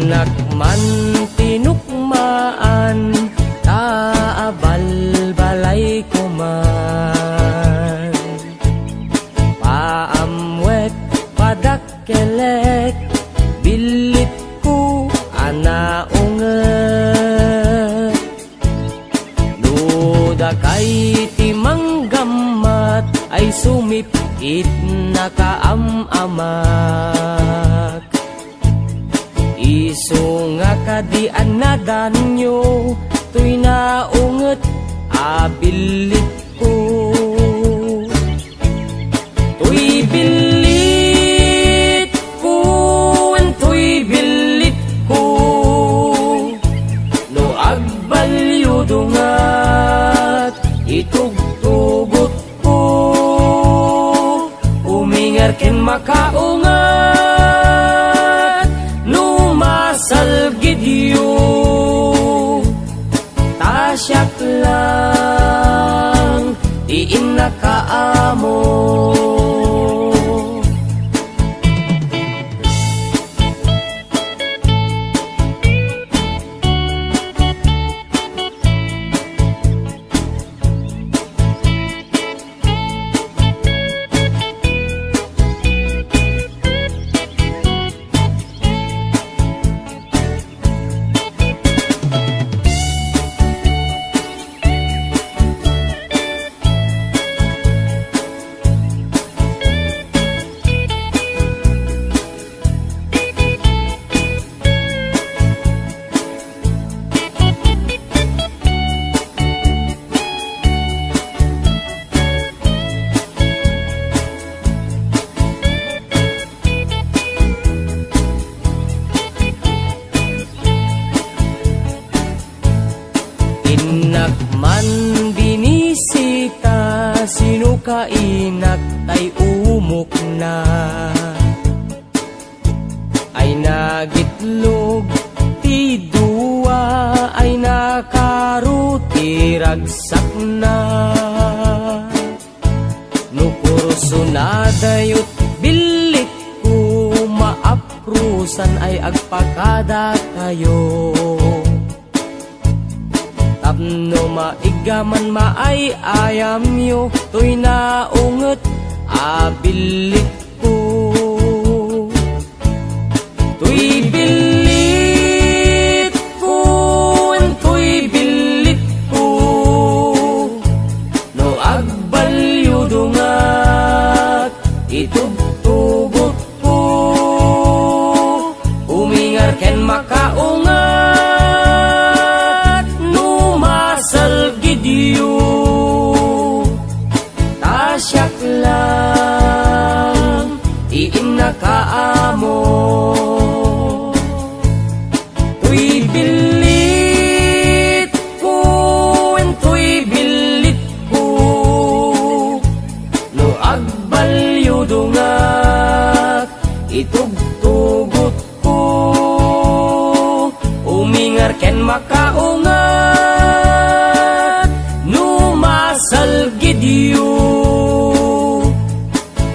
Inakman tinukmaan, taabal balay ko man. Paamwek padakkelek, bilit ko anaunget. Luda kay timanggamat, ay sumipit na kaamamak. Isu nga kadian na danyo, tuy naunget abilit ko. Tuy bilit ko, tuy bilit ko, no agbalyo dungat, itugtugot ko, umingar ken makaungat, salgidyo tasyak lang diin nakaamo. Inakman binisita, sino kainak tay umok na. Ay nagitlog ti duwa, ay nakaruti ragsak na. Nukurso na dayot bilik ko, maaprusan ay agpakada kayo. Tapno maigaman maay ayam yo, tuy naunget abilit ko. Tuy bilit ko, tuy bilit ko, no agbalyo dungat, itugtugot ko, umingar ken makaungat, tasyak lang diin nakaamo. Tuy bilit ko, tuy bilit ko, no agbalyo dungat, itugtugot ko, umingar ken makaungat, numasalgidyo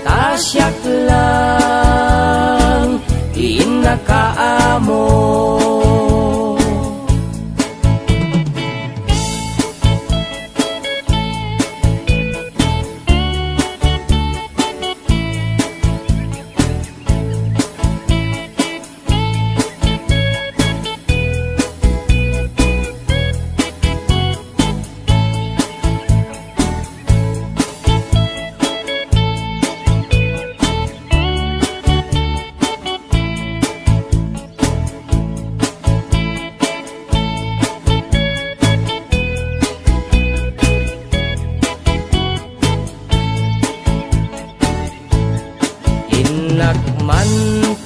tasyak lang diin nakaamo. Inakman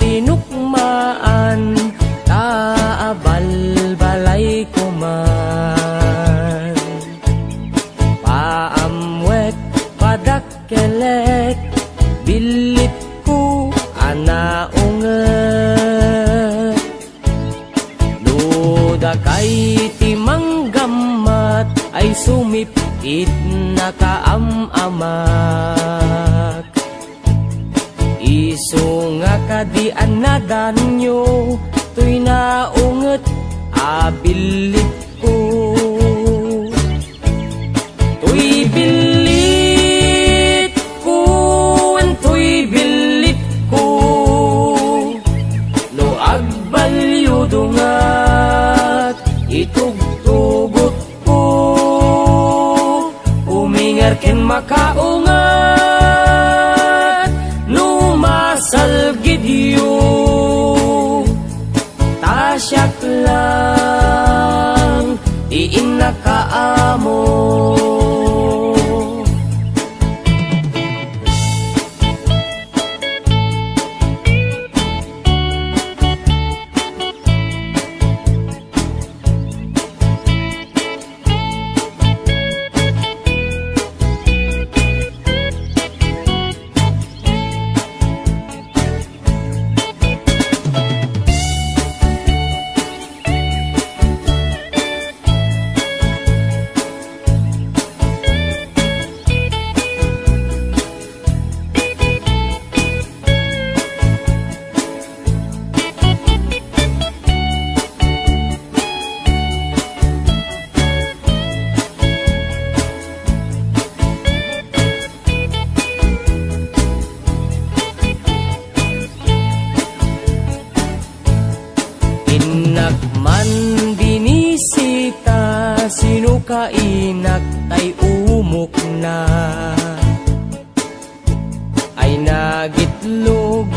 tinukmaan, taabal balay ko man. Paamwek padakkelek, bilit ko anaunget. Luda kay timanggamat, ay sumipit na kaamamak. Isu nga kadian na danyo, tuy naunget abilit ko. Tuy bilit ko, tuy bilit ko, no agbalyudungat itugtugot ko, umingar ken makaungat no masalgidyo, tasyak lang diin nakaamo. Inak man binisita, sino ka inak tay umok na, ay nagitlog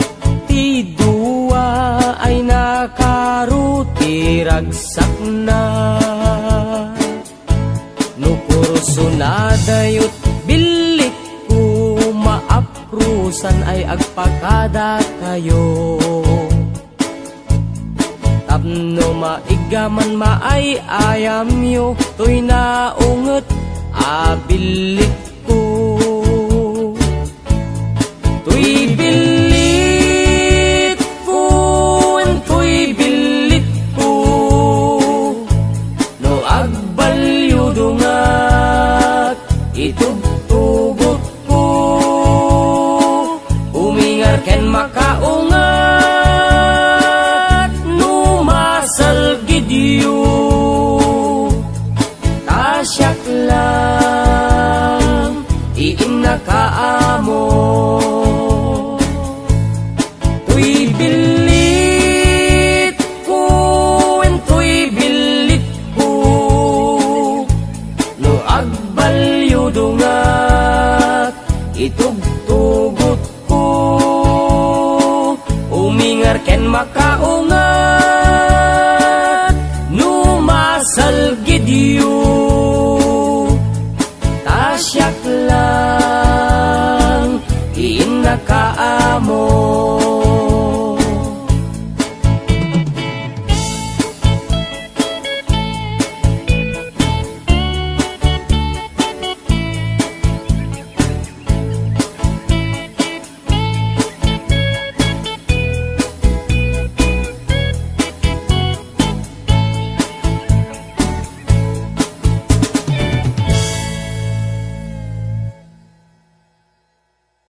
ti duwa, ay nakaruti ragsak na. Nukurso na dayot bilik ko, maaprusan ay agpakada kayo. Tapno maigaman maay ayam yo, tuy naunget abilit